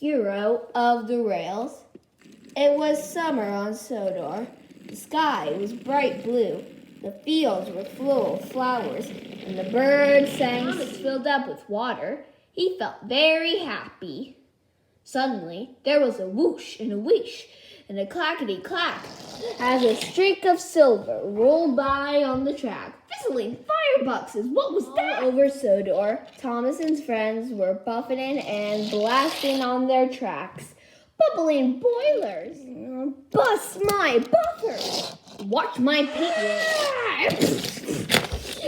hero of the rails. It was summer on Sodor. The sky was bright blue. The fields were full of flowers, and the birds sang. Thomas filled up with water. He felt very happy. Suddenly, there was a whoosh and a whoosh, and a clackety-clack as a streak of silver rolled by on the track. Fizzling fireboxes, what was that? All over Sodor, Thomas and his friends were buffeting and blasting on their tracks. Bubbling boilers, bust my buffers, watch my paint.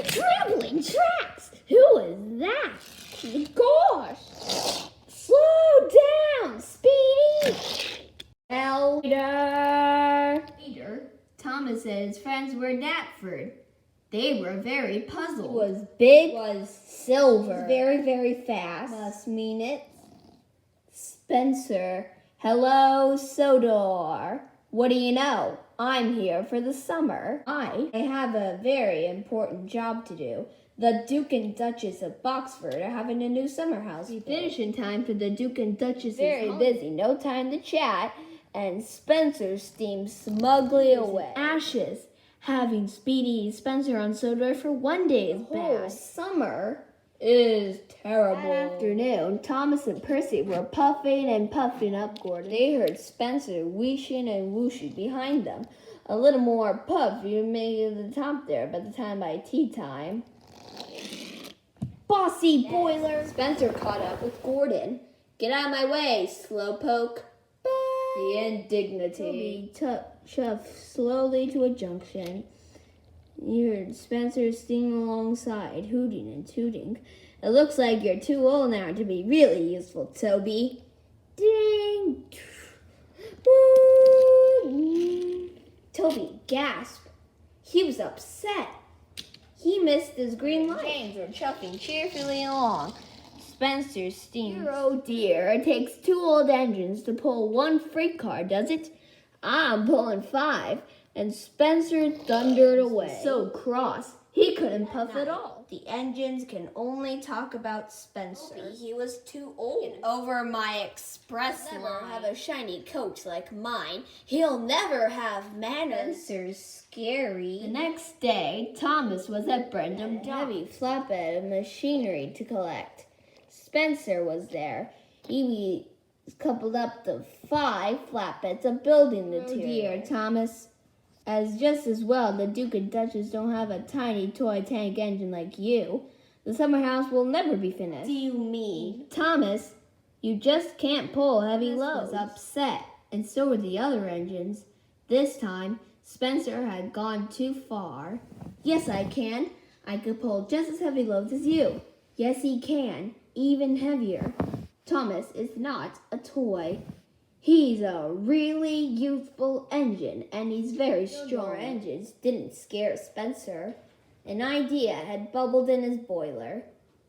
Traveling tracks, who is that? Gosh, slow down, Speedy. Peter, Thomas and his friends were in Knapford. They were very puzzled. He was big, was silver, very, very fast. Must mean it. Spencer, hello, Sodor. What do you know? I'm here for the summer. I have a very important job to do. The Duke and Duchess of Boxford are having a new summer house. We finish in time for the Duke and Duchess. Very busy, no time to chat. And Spencer steams smugly away. Ashes, having Speedy and Spencer on Sodor for one day is bad. Summer is terrible. That afternoon, Thomas and Percy were puffing and puffing up Gordon. They heard Spencer wheeshing and whooshing behind them. A little more puff, you make it to the top there by the time by tea time. Bossy boiler! Spencer caught up with Gordon. Get out of my way, slowpoke. The indignity. Shoved slowly to a junction. You heard Spencer singing alongside, hooting and tooting. It looks like you're too old now to be really useful, Toby. Ding! Toby gasped. He was upset. He missed his green light. James were chuffing cheerfully along. Spencer steamed. Oh dear, it takes 2 old engines to pull 1 freight car, does it? I'm pulling 5. And Spencer thundered away. So cross, he couldn't puff at all. The engines can only talk about Spencer. He was too old. And over my express line. He'll have a shiny coach like mine. He'll never have manners. Spencer's scary. The next day, Thomas was at Brendam Dock. Heavy flatbed of machinery to collect. Spencer was there. He coupled up the 5 flatbeds of building material. Oh dear, Thomas. As just as well, the Duke and Duchess don't have a tiny toy tank engine like you. The summer house will never be finished. Do you mean? Thomas, you just can't pull heavy loads. Was upset, and so were the other engines. This time, Spencer had gone too far. Yes, I can. I could pull just as heavy loads as you. Yes, he can. Even heavier. Thomas is not a toy. He's a really youthful engine, and he's very strong. Engines didn't scare Spencer. An idea had bubbled in his boiler.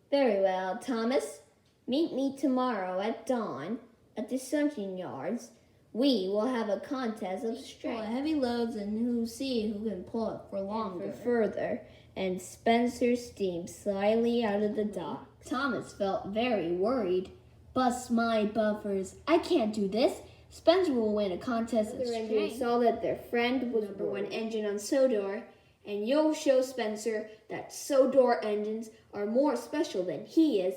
Very well, Thomas. Meet me tomorrow at dawn at the sunken yards. We will have a contest of strength. Heavy loads and who can pull it for longer. And for further. And Spencer steamed slyly out of the dock. Thomas felt very worried. Bust my buffers. I can't do this. Spencer will win a contest of strength. They saw that their friend was number 1 engine on Sodor, and you'll show Spencer that Sodor engines are more special than he is.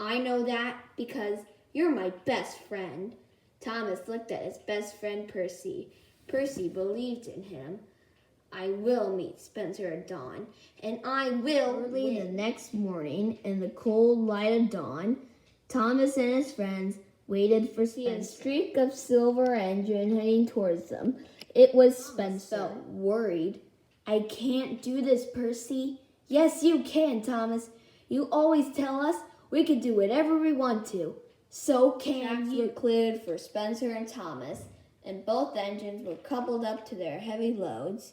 I know that because you're my best friend. Thomas looked at his best friend, Percy. Percy believed in him. I will meet Spencer at dawn, and I will Early the next morning, in the cold light of dawn, Thomas and his friends waited for Spencer. A streak of silver engine heading towards them. It was Spencer. Felt worried. I can't do this, Percy. Yes, you can, Thomas. You always tell us we can do whatever we want to. So can you. Were cleared for Spencer and Thomas, and both engines were coupled up to their heavy loads.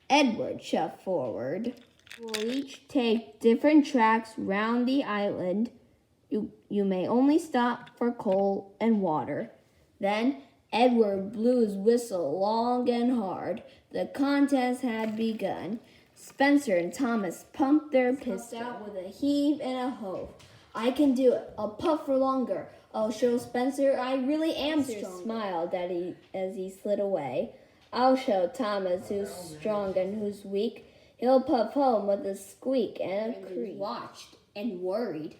Edward shoved forward. We'll each take different tracks round the island. You may only stop for coal and water. Then Edward blew his whistle long and hard. The contest had begun. Spencer and Thomas pumped their pistols out with a heave and a ho. I can do it. I'll puff for longer. I'll show Spencer I really am strong. Smiled as he slid away. I'll show Thomas who's strong and who's weak. He'll puff home with a squeak and a creak. Watched and worried.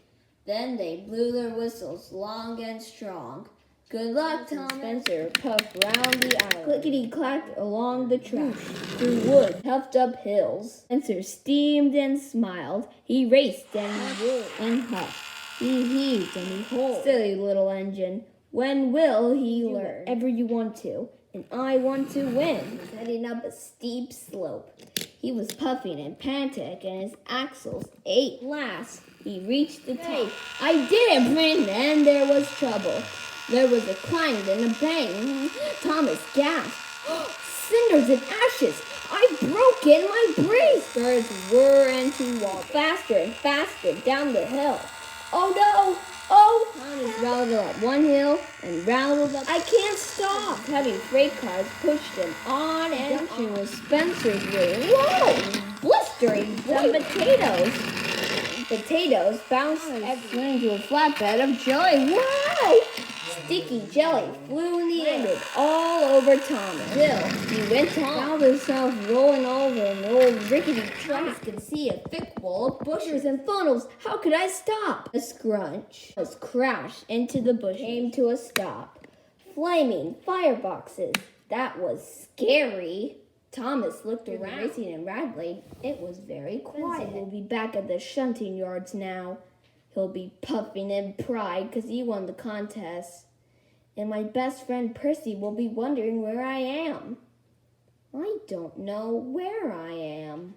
Then they blew their whistles long and strong. Good luck, Thomas. Spencer puffed round the island. Clickety-clacked along the track, through woods, puffed up hills. Spencer steamed and smiled. He raced and whooped and huffed. He heaved and he hauled. Silly little engine. When will he learn? Whatever you want to, and I want to win. Heading up a steep slope. He was puffing and panting, and his axles ached. Last, he reached the top. I did it, Brandon! And there was trouble. There was a clang and a bang. Thomas gasped. Cinders and ashes! I've broken my brace! Birds whirr and to walk faster and faster down the hill. Oh no! Oh! Thomas rattled up one hill and rattled up. I can't stop! Heavy freight cars pushed him on and on with Spencer's way. Whoa! Blistering some potatoes. Potatoes bounced and flew into a flatbed of jelly. Why? Sticky jelly flew in the air all over Thomas. Still, he went on. Found himself rolling over an old rickety truck. Could see a thick wall of bushes and funnels. How could I stop? A scrunch was crashed into the bush. Came to a stop. Flaming fireboxes. That was scary. Thomas looked around. Racing and Radley, it was very quiet. We'll be back at the shunting yards now. He'll be puffing in pride because he won the contest. And my best friend Percy will be wondering where I am. I don't know where I am.